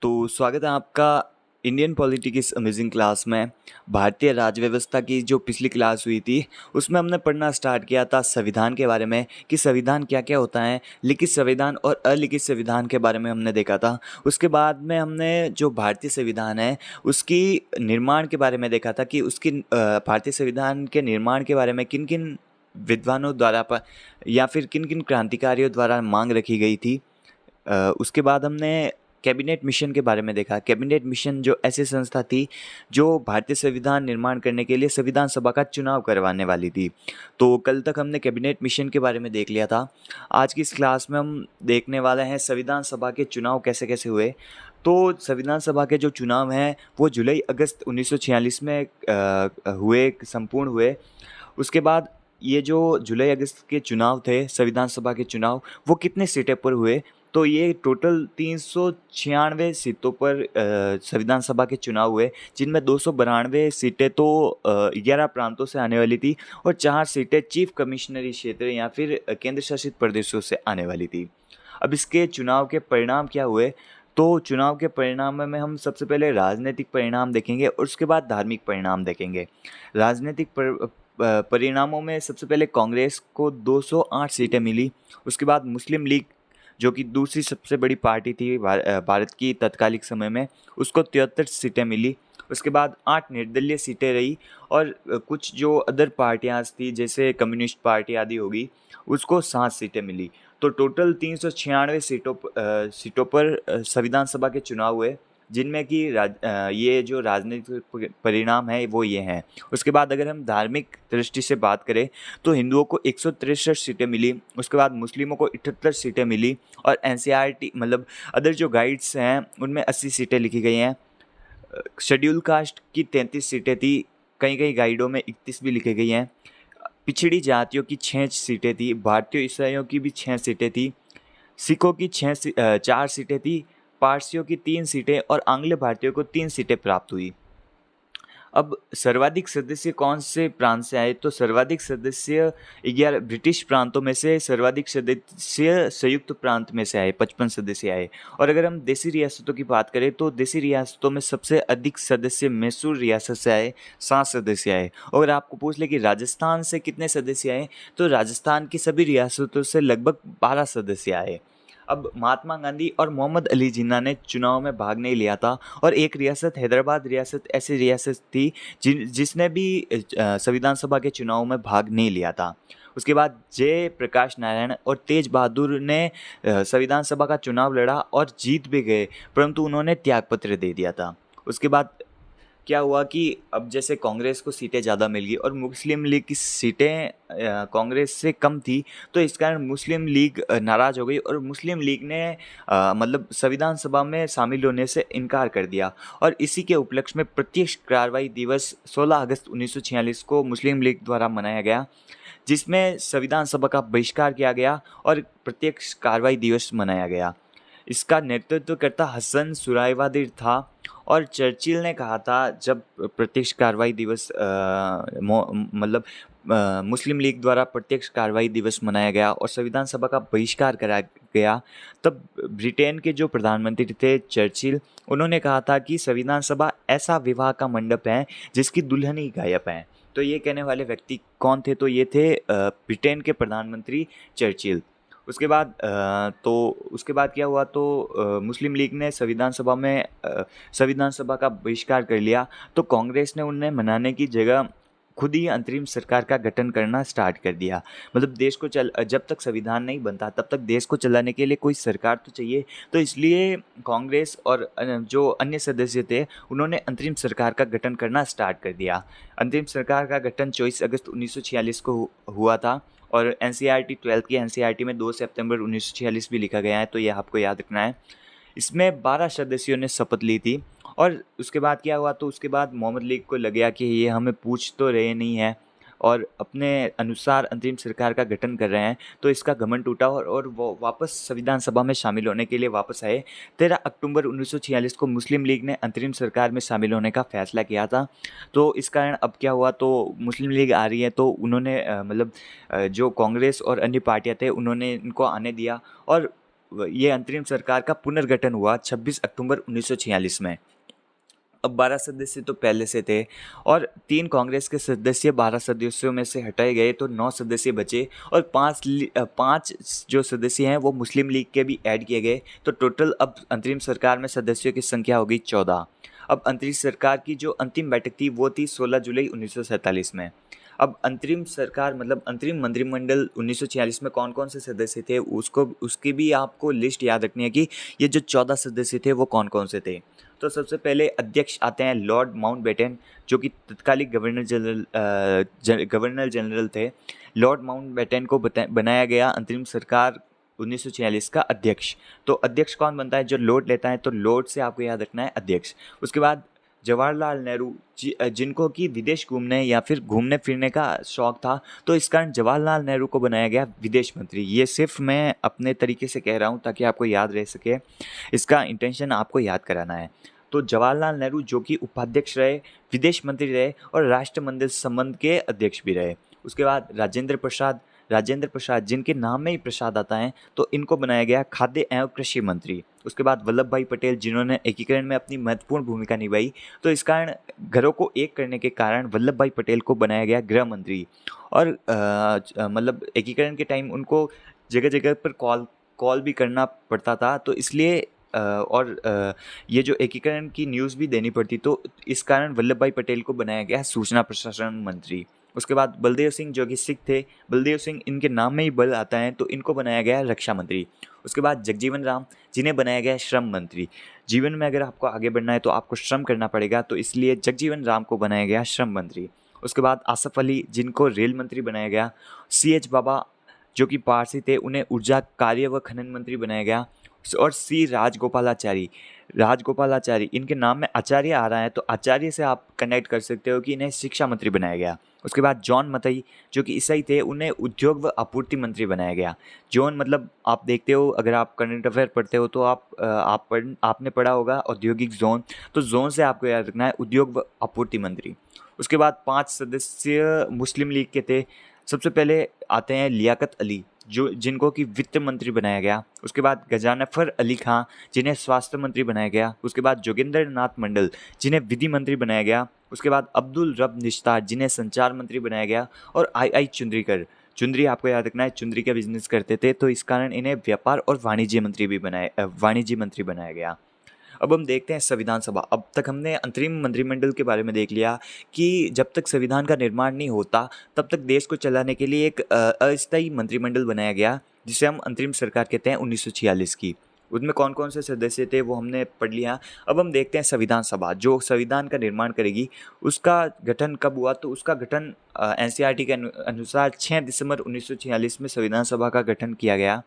तो स्वागत है आपका इंडियन पॉलिटी की इस अमेजिंग क्लास में। भारतीय राज्य व्यवस्था की जो पिछली क्लास हुई थी उसमें हमने पढ़ना स्टार्ट किया था संविधान के बारे में कि संविधान क्या क्या होता है। लिखित संविधान और अलिखित संविधान के बारे में हमने देखा था। उसके बाद में हमने जो भारतीय संविधान है उसकी निर्माण के बारे में देखा था कि उसकी भारतीय संविधान के निर्माण के बारे में किन किन विद्वानों द्वारा या फिर किन किन क्रांतिकारियों द्वारा मांग रखी गई थी। उसके बाद हमने कैबिनेट मिशन के बारे में देखा। कैबिनेट मिशन जो ऐसी संस्था थी जो भारतीय संविधान निर्माण करने के लिए संविधान सभा का चुनाव करवाने वाली थी। तो कल तक हमने कैबिनेट मिशन के बारे में देख लिया था। आज की इस क्लास में हम देखने वाले हैं संविधान सभा के चुनाव कैसे कैसे हुए। तो संविधान सभा के जो चुनाव हैं वो जुलाई अगस्त 1946 में संपूर्ण हुए। उसके बाद ये जो जुलाई अगस्त के चुनाव थे संविधान सभा के चुनाव वो कितने सीटें पर हुए, तो ये टोटल 396 सीटों पर संविधान सभा के चुनाव हुए, जिनमें 292 सीटें तो 11 प्रांतों से आने वाली थी और 4 सीटें चीफ कमिश्नरी क्षेत्र या फिर केंद्र शासित प्रदेशों से आने वाली थी। अब इसके चुनाव के परिणाम क्या हुए, तो चुनाव के परिणाम में हम सबसे पहले राजनीतिक परिणाम देखेंगे और उसके बाद धार्मिक परिणाम देखेंगे। राजनीतिक परिणामों में सबसे पहले कांग्रेस को 208 सीटें मिली। उसके बाद मुस्लिम लीग जो कि दूसरी सबसे बड़ी पार्टी थी भारत की तत्कालिक समय में, उसको 73 सीटें मिली। उसके बाद 8 निर्दलीय सीटें रही और कुछ जो अदर पार्टियां थी जैसे कम्युनिस्ट पार्टी आदि होगी उसको 7 सीटें मिली। तो टोटल 396 सीटों पर संविधान सभा के चुनाव हुए, जिनमें कि ये जो राजनीतिक परिणाम है वो ये हैं। उसके बाद अगर हम धार्मिक दृष्टि से बात करें तो हिंदुओं को 163 सीटें मिली। उसके बाद मुस्लिमों को 78 सीटें मिली और एनसीईआरटी मतलब अदर जो गाइड्स हैं उनमें 80 सीटें लिखी गई हैं। शेड्यूल कास्ट की 33 सीटें थी, कई कई गाइडों में 31 भी लिखी गई हैं। पिछड़ी जातियों की 6 सीटें थी, भारतीय ईसाइयों की भी 6 सीटें थी, सिखों की 4 सीटें थी, पारसियों की 3 सीटें और आंग्ल भारतीयों को 3 सीटें प्राप्त हुई। अब सर्वाधिक सदस्य कौन से प्रांत से आए, तो सर्वाधिक सदस्य 11 ब्रिटिश प्रांतों में से सर्वाधिक सदस्य संयुक्त प्रांत में से आए, 55 सदस्य आए। और अगर हम देसी रियासतों की बात करें तो देसी रियासतों में सबसे अधिक सदस्य मैसूर रियासत से आए, 7 सदस्य आए। और अगर आपको पूछ ले कि राजस्थान से कितने सदस्य आए, तो राजस्थान की सभी रियासतों से लगभग 12 सदस्य आए। अब महात्मा गांधी और मोहम्मद अली जिन्ना ने चुनाव में भाग नहीं लिया था और एक रियासत हैदराबाद रियासत ऐसी रियासत थी जिसने भी संविधान सभा के चुनाव में भाग नहीं लिया था। उसके बाद जय प्रकाश नारायण और तेज बहादुर ने संविधान सभा का चुनाव लड़ा और जीत भी गए, परंतु उन्होंने त्यागपत्र दे दिया था। उसके बाद क्या हुआ कि अब जैसे कांग्रेस को सीटें ज़्यादा मिल गई और मुस्लिम लीग की सीटें कांग्रेस से कम थी, तो इस कारण मुस्लिम लीग नाराज़ हो गई और मुस्लिम लीग ने मतलब संविधान सभा में शामिल होने से इनकार कर दिया। और इसी के उपलक्ष्य में प्रत्यक्ष कार्रवाई दिवस 16 अगस्त 1946 को मुस्लिम लीग द्वारा मनाया गया, जिसमें संविधान सभा का बहिष्कार किया गया और प्रत्यक्ष कार्रवाई दिवस मनाया गया। इसका नेतृत्व करता हसन सुरायवादी था और चर्चिल ने कहा था जब प्रत्यक्ष कार्रवाई दिवस मुस्लिम लीग द्वारा प्रत्यक्ष कार्रवाई दिवस मनाया गया और संविधान सभा का बहिष्कार करा गया, तब ब्रिटेन के जो प्रधानमंत्री थे चर्चिल, उन्होंने कहा था कि संविधान सभा ऐसा विवाह का मंडप है जिसकी दुल्हन ही गायब है। तो ये कहने वाले व्यक्ति कौन थे, तो ये थे ब्रिटेन के प्रधानमंत्री चर्चिल। उसके बाद क्या हुआ, तो मुस्लिम लीग ने संविधान सभा का बहिष्कार कर लिया, तो कांग्रेस ने उन्हें मनाने की जगह खुद ही अंतरिम सरकार का गठन करना स्टार्ट कर दिया। मतलब जब तक संविधान नहीं बनता तब तक देश को चलाने के लिए कोई सरकार तो चाहिए, तो इसलिए कांग्रेस और जो अन्य सदस्य थे उन्होंने अंतरिम सरकार का गठन करना स्टार्ट कर दिया। अंतरिम सरकार का गठन 24 अगस्त 1946 को हुआ था और एनसीईआरटी 12th की एनसीईआरटी में 2 सितंबर 1946 भी लिखा गया है, तो यह आपको याद रखना है। इसमें 12 सदस्यों ने शपथ ली थी। और उसके बाद क्या हुआ, तो उसके बाद मोहम्मद लीग को लग गया कि ये हमें पूछ तो रहे नहीं है और अपने अनुसार अंतरिम सरकार का गठन कर रहे हैं, तो इसका घमंड टूटा और वो वापस संविधान सभा में शामिल होने के लिए वापस आए। 13 अक्टूबर 1946 को मुस्लिम लीग ने अंतरिम सरकार में शामिल होने का फैसला किया था। तो इस कारण अब क्या हुआ, तो मुस्लिम लीग आ रही है, तो उन्होंने जो कांग्रेस और अन्य पार्टियां थे उन्होंने इनको आने दिया और ये अंतरिम सरकार का पुनर्गठन हुआ 26 अक्टूबर 1946 में। अब 12 सदस्य तो पहले से थे और 3 कांग्रेस के सदस्य 12 सदस्यों में से हटाए गए तो 9 सदस्य बचे और 5 जो सदस्य हैं वो मुस्लिम लीग के भी ऐड किए गए। तो टोटल अब अंतरिम सरकार में सदस्यों की संख्या हो गई 14। अब अंतरिम सरकार की जो अंतिम बैठक थी वो थी 16 जुलाई 1947 में। अब अंतरिम सरकार मतलब अंतरिम मंत्रिमंडल 1946 में कौन कौन से सदस्य थे उसकी भी आपको लिस्ट याद रखनी है कि ये जो 14 सदस्य थे वो कौन कौन से थे। तो सबसे पहले अध्यक्ष आते हैं लॉर्ड माउंटबेटन, जो कि तत्कालीन गवर्नर जनरल थे। लॉर्ड माउंटबेटन को बनाया गया अंतरिम सरकार 1946 का अध्यक्ष। तो अध्यक्ष कौन बनता है? जो लॉर्ड लेता है, तो लॉर्ड से आपको याद रखना है अध्यक्ष। उसके बाद जवाहरलाल नेहरू जिनको कि विदेश घूमने या फिर घूमने फिरने का शौक था, तो इस कारण जवाहरलाल नेहरू को बनाया गया विदेश मंत्री। ये सिर्फ मैं अपने तरीके से कह रहा हूँ ताकि आपको याद रह सके, इसका इंटेंशन आपको याद कराना है। तो जवाहरलाल नेहरू जो कि उपाध्यक्ष रहे, विदेश मंत्री रहे और राष्ट्रमंडल संबंध के अध्यक्ष भी रहे। उसके बाद राजेंद्र प्रसाद जिनके नाम में ही प्रसाद आता है, तो इनको बनाया गया खाद्य एवं कृषि मंत्री। उसके बाद वल्लभ भाई पटेल जिन्होंने एकीकरण में अपनी महत्वपूर्ण भूमिका निभाई, तो इस कारण घरों को एक करने के कारण वल्लभ भाई पटेल को बनाया गया गृह मंत्री। और मतलब एकीकरण के टाइम उनको जगह जगह पर कॉल भी करना पड़ता था, तो इसलिए ये जो एकीकरण की न्यूज़ भी देनी पड़ती, तो इस कारण वल्लभ भाई पटेल को बनाया गया सूचना प्रसारण मंत्री। उसके बाद बलदेव सिंह जो कि सिख थे, बलदेव सिंह इनके नाम में ही बल आता है, तो इनको बनाया गया रक्षा मंत्री। उसके बाद जगजीवन राम जिन्हें बनाया गया श्रम मंत्री। जीवन में अगर आपको आगे बढ़ना है तो आपको श्रम करना पड़ेगा, तो इसलिए जगजीवन राम को बनाया गया श्रम मंत्री। उसके बाद आसफ अली जिनको रेल मंत्री बनाया गया। CH बाबा जो कि पारसी थे, उन्हें ऊर्जा कार्य व खनन मंत्री बनाया गया। और राजगोपालाचारी इनके नाम में आचार्य आ रहा है, तो आचार्य से आप कनेक्ट कर सकते हो कि इन्हें शिक्षा मंत्री बनाया गया। उसके बाद जॉन मथई जो कि ईसाई थे, उन्हें उद्योग व आपूर्ति मंत्री बनाया गया। जॉन मतलब आप देखते हो, अगर आप करंट अफेयर पढ़ते हो तो आपने पढ़ा होगा औद्योगिक जोन, तो जोन से आपको याद रखना है उद्योग व आपूर्ति मंत्री। उसके बाद 5 सदस्य मुस्लिम लीग के थे। सबसे पहले आते हैं लियाकत अली जिनको कि वित्त मंत्री बनाया गया। उसके बाद गजानफर अली खां जिन्हें स्वास्थ्य मंत्री बनाया गया। उसके बाद जोगिंदर नाथ मंडल जिन्हें विधि मंत्री बनाया गया। उसके बाद अब्दुल रब निश्तार जिन्हें संचार मंत्री बनाया गया। और आई चुंदरी आपको याद रखना है, चुंदरी का बिजनेस करते थे, तो इस कारण इन्हें व्यापार और वाणिज्य मंत्री बनाया गया। अब हम देखते हैं संविधान सभा। अब तक हमने अंतरिम मंत्रिमंडल के बारे में देख लिया कि जब तक संविधान का निर्माण नहीं होता तब तक देश को चलाने के लिए एक अस्थायी मंत्रिमंडल बनाया गया, जिसे हम अंतरिम सरकार कहते हैं 1946 की। उसमें कौन कौन से सदस्य थे वो हमने पढ़ लिया। अब हम देखते हैं संविधान सभा जो संविधान का निर्माण करेगी, उसका गठन कब हुआ? तो उसका गठन NCERT के अनुसार 6 दिसंबर 1946 में संविधान सभा का गठन किया गया।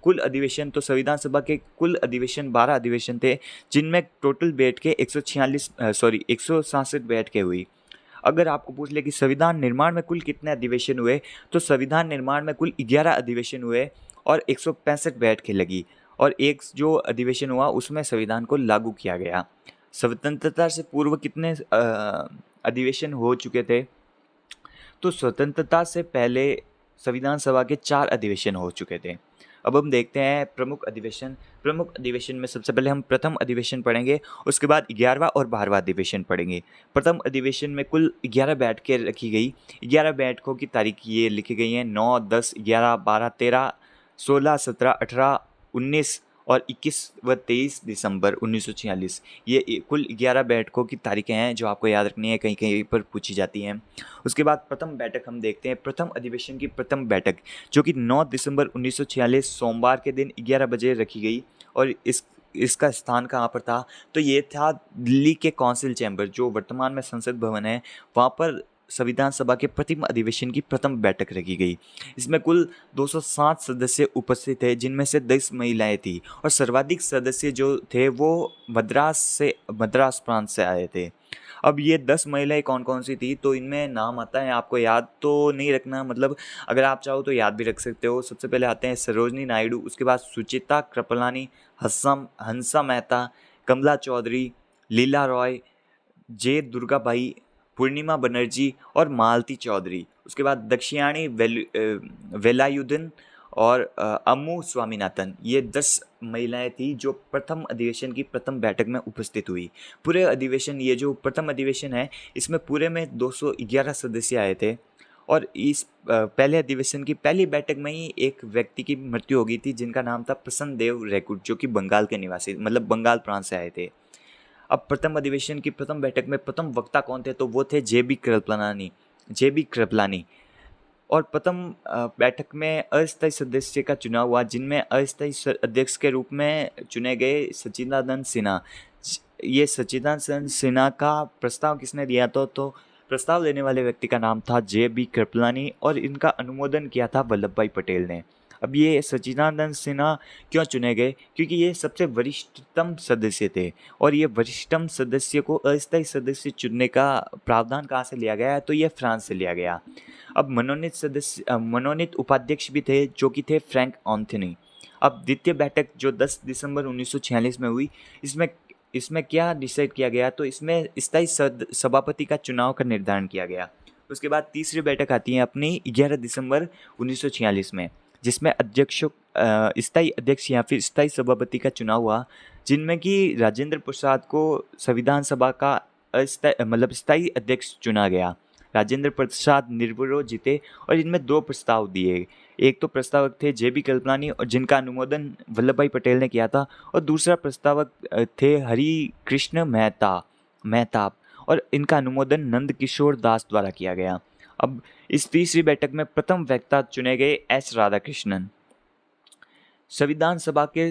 कुल अधिवेशन, तो संविधान सभा के कुल अधिवेशन 12 अधिवेशन थे, जिनमें टोटल बैठ के 167 बैठकें हुई। अगर आपको पूछ ले कि संविधान निर्माण में कुल कितने अधिवेशन हुए, तो संविधान निर्माण में कुल 11 अधिवेशन हुए और 165 बैठकें लगी, और एक जो अधिवेशन हुआ उसमें संविधान को लागू किया गया। स्वतंत्रता से पूर्व कितने अधिवेशन हो चुके थे? तो स्वतंत्रता से पहले संविधान सभा के 4 अधिवेशन हो चुके थे। अब हम देखते हैं प्रमुख अधिवेशन में सबसे पहले हम प्रथम अधिवेशन पढ़ेंगे, उसके बाद 11वां और 12वां अधिवेशन पढ़ेंगे। प्रथम अधिवेशन में कुल 11 बैठकें रखी गई। 11 बैठकों की तारीख ये लिखी गई हैं 9, 10, 11, 12, 13, 16, 17, 18, 19 और 21 व 23 दिसंबर 1946। ये कुल 11 बैठकों की तारीखें हैं जो आपको याद रखनी है, कहीं कहीं पर पूछी जाती हैं। उसके बाद प्रथम बैठक हम देखते हैं। प्रथम अधिवेशन की प्रथम बैठक जो कि 9 दिसंबर 1946 सोमवार के दिन 11 बजे रखी गई, और इसका स्थान कहाँ पर था? तो ये था दिल्ली के काउंसिल चैम्बर, जो वर्तमान में संसद भवन है, वहाँ पर संविधान सभा के प्रथम अधिवेशन की प्रथम बैठक रखी गई। इसमें कुल 207 सदस्य उपस्थित थे, जिनमें से 10 महिलाएं थी, और सर्वाधिक सदस्य जो थे वो मद्रास प्रांत से आए थे। अब ये 10 महिलाएं कौन कौन सी थी? तो इनमें नाम आता है, आपको याद तो नहीं रखना, मतलब अगर आप चाहो तो याद भी रख सकते हो। सबसे पहले आते हैं सरोजनी नायडू, उसके बाद सुचिता कृपलानी, हंसा मेहता, कमला चौधरी, लीला रॉय, जे दुर्गाबाई, पूर्णिमा बनर्जी और मालती चौधरी। उसके बाद दक्षियाणी वेलायुधन और अम्मू स्वामीनाथन, ये 10 महिलाएं थी जो प्रथम अधिवेशन की प्रथम बैठक में उपस्थित हुई। पूरे अधिवेशन, ये जो प्रथम अधिवेशन है, इसमें पूरे में 211 सदस्य आए थे और इस पहले अधिवेशन की पहली बैठक में ही एक व्यक्ति की मृत्यु हो गई थी जिनका नाम था प्रसन्न देव रैकुट, जो कि बंगाल के निवासी, मतलब बंगाल प्रांत से आए थे। अब प्रथम अधिवेशन की प्रथम बैठक में प्रथम वक्ता कौन थे, तो वो थे जे बी कृपलानी। और प्रथम बैठक में अस्थायी सदस्य का चुनाव हुआ, जिनमें अस्थायी अध्यक्ष के रूप में चुने गए सच्चिदानंद सिन्हा। ये सच्चिदानंद सिन्हा का प्रस्ताव किसने दिया तो प्रस्ताव देने वाले व्यक्ति का नाम था जे बी कृपलानी और इनका अनुमोदन किया था वल्लभ भाई पटेल ने। अब ये सच्चिदानंद सिन्हा क्यों चुने गए, क्योंकि ये सबसे वरिष्ठतम सदस्य थे और ये वरिष्ठतम सदस्य को अस्थायी सदस्य चुनने का प्रावधान कहाँ से लिया गया है, तो ये फ्रांस से लिया गया। अब मनोनीत उपाध्यक्ष भी थे जो कि थे फ्रैंक एंथनी। अब द्वितीय बैठक जो 10 दिसंबर 1946 में हुई, इसमें इसमें क्या डिसाइड किया गया, तो इसमें स्थायी सभापति का चुनाव का निर्धारण किया गया। उसके बाद तीसरी बैठक आती है अपनी 11 दिसंबर 1946 में, जिसमें स्थायी अध्यक्ष या फिर स्थायी सभापति का चुनाव हुआ, जिनमें कि राजेंद्र प्रसाद को संविधान सभा का स्थायी अध्यक्ष चुना गया। राजेंद्र प्रसाद निर्विरोध जीते और इनमें 2 प्रस्ताव दिए। एक तो प्रस्तावक थे जे बी कृपलानी और जिनका अनुमोदन वल्लभ भाई पटेल ने किया था, और दूसरा प्रस्तावक थे हरि कृष्ण मेहताब और इनका अनुमोदन नंद किशोर दास द्वारा किया गया। अब इस तीसरी बैठक में प्रथम वक्ता चुने गए एस राधाकृष्णन। संविधान सभा के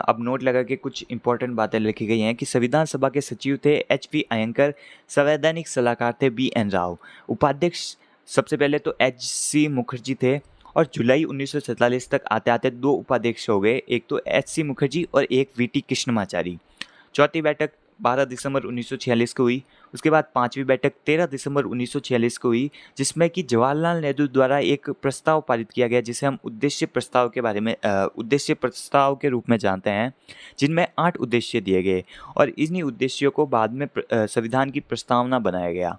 अब नोट लगा के कुछ इंपॉर्टेंट बातें लिखी गई हैं कि संविधान सभा के सचिव थे एच.पी. अयंकर, संवैधानिक सलाहकार थे बी.एन. राव, उपाध्यक्ष सबसे पहले तो एच.सी. मुखर्जी थे और जुलाई 1947 तक आते आते 2 उपाध्यक्ष हो गए, एक तो एच.सी. मुखर्जी और एक वी.टी. कृष्णमाचारी। चौथी बैठक 12 दिसंबर 1946 को हुई। उसके बाद 5वीं बैठक 13 दिसंबर 1946 को हुई, जिसमें कि जवाहरलाल नेहरू द्वारा एक प्रस्ताव पारित किया गया जिसे हम उद्देश्य प्रस्ताव के रूप में जानते हैं, जिनमें 8 उद्देश्य दिए गए और इन्हीं उद्देश्यों को बाद में संविधान की प्रस्तावना बनाया गया।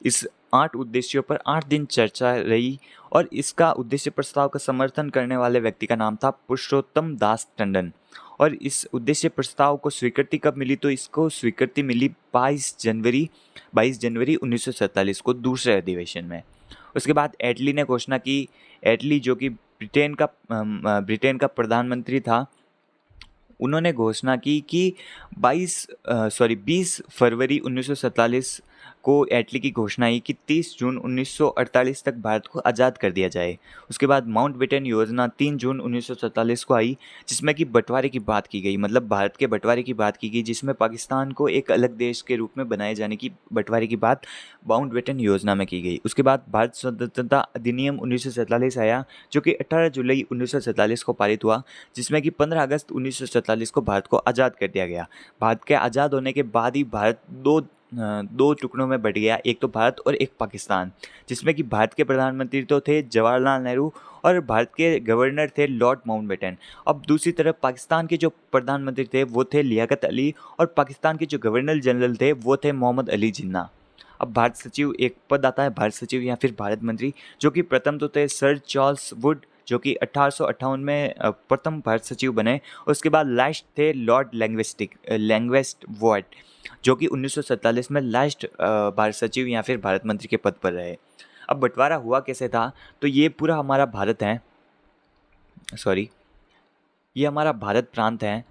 इस 8 उद्देश्यों पर 8 दिन चर्चा रही और इसका उद्देश्य प्रस्ताव का समर्थन करने वाले व्यक्ति का नाम था पुरुषोत्तम दास टंडन। और इस उद्देश्य प्रस्ताव को स्वीकृति कब मिली, तो इसको स्वीकृति मिली 22 जनवरी 1947 को दूसरे अधिवेशन में। उसके बाद एटली ने घोषणा की, एटली जो कि ब्रिटेन का प्रधानमंत्री था, उन्होंने घोषणा की कि 20 फरवरी 1947 को एटली की घोषणा आई कि 30 जून 1948 तक भारत को आज़ाद कर दिया जाए। उसके बाद माउंटबेटन योजना 3 जून 1947 को आई, जिसमें कि बंटवारे की बात की गई, मतलब भारत के बंटवारे की बात की गई, जिसमें पाकिस्तान को एक अलग देश के रूप में बनाए जाने की बंटवारे की बात माउंटबेटन योजना में की गई। उसके बाद भारत स्वतंत्रता अधिनियम 1947 आया, जो कि 18 जुलाई 1947 को पारित हुआ, जिसमें कि 15 अगस्त 1947 को भारत को आज़ाद कर दिया गया। भारत के आज़ाद होने के बाद ही भारत दो टुकड़ों में बट गया, एक तो भारत और एक पाकिस्तान, जिसमें कि भारत के प्रधानमंत्री तो थे जवाहरलाल नेहरू और भारत के गवर्नर थे लॉर्ड माउंटबेटन। अब दूसरी तरफ पाकिस्तान के जो प्रधानमंत्री थे वो थे लियाकत अली और पाकिस्तान के जो गवर्नर जनरल थे वो थे मोहम्मद अली जिन्ना। अब भारत सचिव एक पद आता है, भारत सचिव या फिर भारत मंत्री, जो कि प्रथम तो थे सर चार्ल्स वुड, जो कि 1858 में प्रथम भारत सचिव बने। उसके बाद लास्ट थे लॉर्ड लैंगवेस्ट वॉट, जो कि 1947 में लास्ट भारत सचिव या फिर भारत मंत्री के पद पर रहे। अब बंटवारा हुआ कैसे था, तो ये पूरा हमारा भारत है, ये हमारा भारत प्रांत है।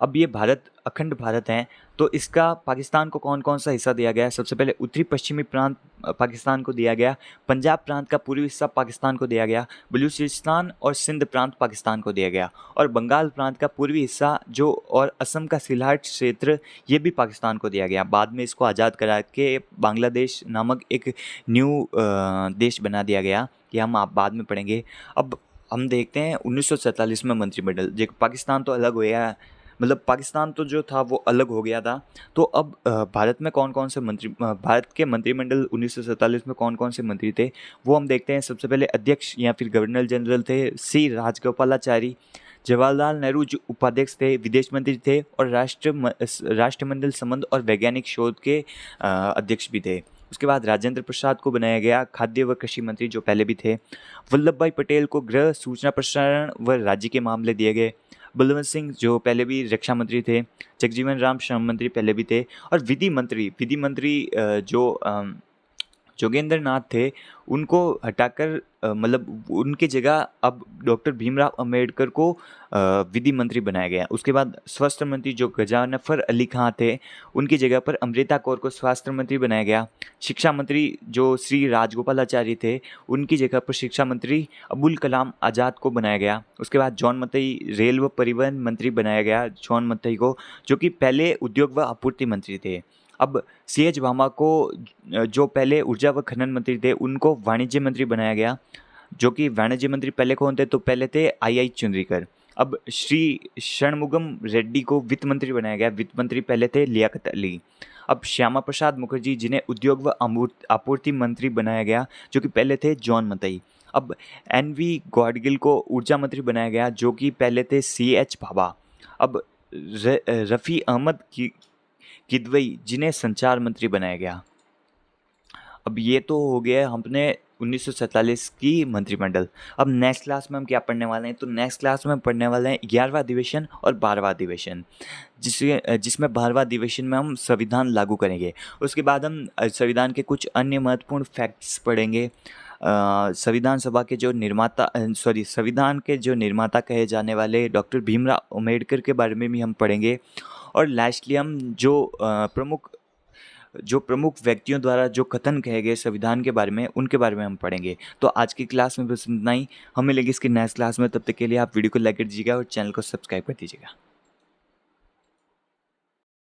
अब ये भारत अखंड भारत है, तो इसका पाकिस्तान को कौन कौन सा हिस्सा दिया गया है? सबसे पहले उत्तरी पश्चिमी प्रांत पाकिस्तान को दिया गया, पंजाब प्रांत का पूर्वी हिस्सा पाकिस्तान को दिया गया, बलूचिस्तान और सिंध प्रांत पाकिस्तान को दिया गया, और बंगाल प्रांत का पूर्वी हिस्सा जो और असम का सिलहाट क्षेत्र ये भी पाकिस्तान को दिया गया। बाद में इसको आज़ाद करा के बांग्लादेश नामक एक न्यू देश बना दिया गया, कि हम आप बाद में पढ़ेंगे। अब हम देखते हैं 1947 में मंत्रिमंडल, जो पाकिस्तान तो अलग हो गया, मतलब पाकिस्तान तो जो था वो अलग हो गया था। तो अब भारत में कौन कौन से भारत के मंत्रिमंडल 1947 में कौन कौन से मंत्री थे वो हम देखते हैं। सबसे पहले अध्यक्ष या फिर गवर्नर जनरल थे सी राजगोपालाचारी, जवाहरलाल नेहरू जो उपाध्यक्ष थे, विदेश मंत्री थे और राष्ट्रमंडल संबंध और वैज्ञानिक शोध के अध्यक्ष भी थे। उसके बाद राजेंद्र प्रसाद को बनाया गया खाद्य व कृषि मंत्री, जो पहले भी थे। वल्लभ भाई पटेल को गृह, सूचना, प्रसारण व राज्य के मामले दिए गए। बलवंत सिंह जो पहले भी रक्षा मंत्री थे। जगजीवन राम श्रम मंत्री पहले भी थे। और विधि मंत्री जो जोगेंद्र नाथ थे, उनको हटाकर मतलब उनकी जगह अब डॉक्टर भीमराव अंबेडकर को विधि मंत्री बनाया गया। उसके बाद स्वास्थ्य मंत्री जो गजानफर अली खां थे, उनकी जगह पर अमृता कौर को स्वास्थ्य मंत्री बनाया गया। शिक्षा मंत्री जो श्री राजगोपालाचारी थे, उनकी जगह पर शिक्षा मंत्री अबुल कलाम आज़ाद को बनाया गया। उसके बाद जॉन मथई रेल व परिवहन मंत्री बनाया गया, जॉन मथई को, जो कि पहले उद्योग व आपूर्ति मंत्री थे। अब सी.एच. भामा को जो पहले ऊर्जा व खनन मंत्री थे, उनको वाणिज्य मंत्री बनाया गया, जो कि वाणिज्य मंत्री पहले कौन थे, तो पहले थे आई चुंद्रीकर। अब श्री षणमुगम रेड्डी को वित्त मंत्री बनाया गया, वित्त मंत्री पहले थे लियाकत अली। अब श्यामा प्रसाद मुखर्जी जिन्हें उद्योग व आपूर्ति मंत्री बनाया गया, जो कि पहले थे जॉन मथई। अब एन.वी. गॉडगिल को ऊर्जा मंत्री बनाया गया, जो कि पहले थे सी.एच. भाभा। अब रफ़ी अहमद की किदवई जिन्हें संचार मंत्री बनाया गया। अब ये तो हो गया हमने 1947 की मंत्रिमंडल। अब नेक्स्ट क्लास में हम क्या पढ़ने वाले हैं, तो नेक्स्ट क्लास में हम पढ़ने वाले हैं 11वां अधिवेशन और 12वां अधिवेशन, जिसमें 12वां अधिवेशन में हम संविधान लागू करेंगे। उसके बाद हम संविधान के कुछ अन्य महत्वपूर्ण फैक्ट्स पढ़ेंगे। संविधान के जो निर्माता कहे जाने वाले डॉक्टर भीमराव अम्बेडकर के बारे में भी हम पढ़ेंगे। और लास्टली हम जो प्रमुख व्यक्तियों द्वारा जो कथन कहे गए संविधान के बारे में, उनके बारे में हम पढ़ेंगे। तो आज की क्लास में बस इतना ही। हम मिलेंगे इसकी नेक्स्ट क्लास में। तब तक के लिए आप वीडियो को लाइक कर दीजिएगा और चैनल को सब्सक्राइब कर दीजिएगा।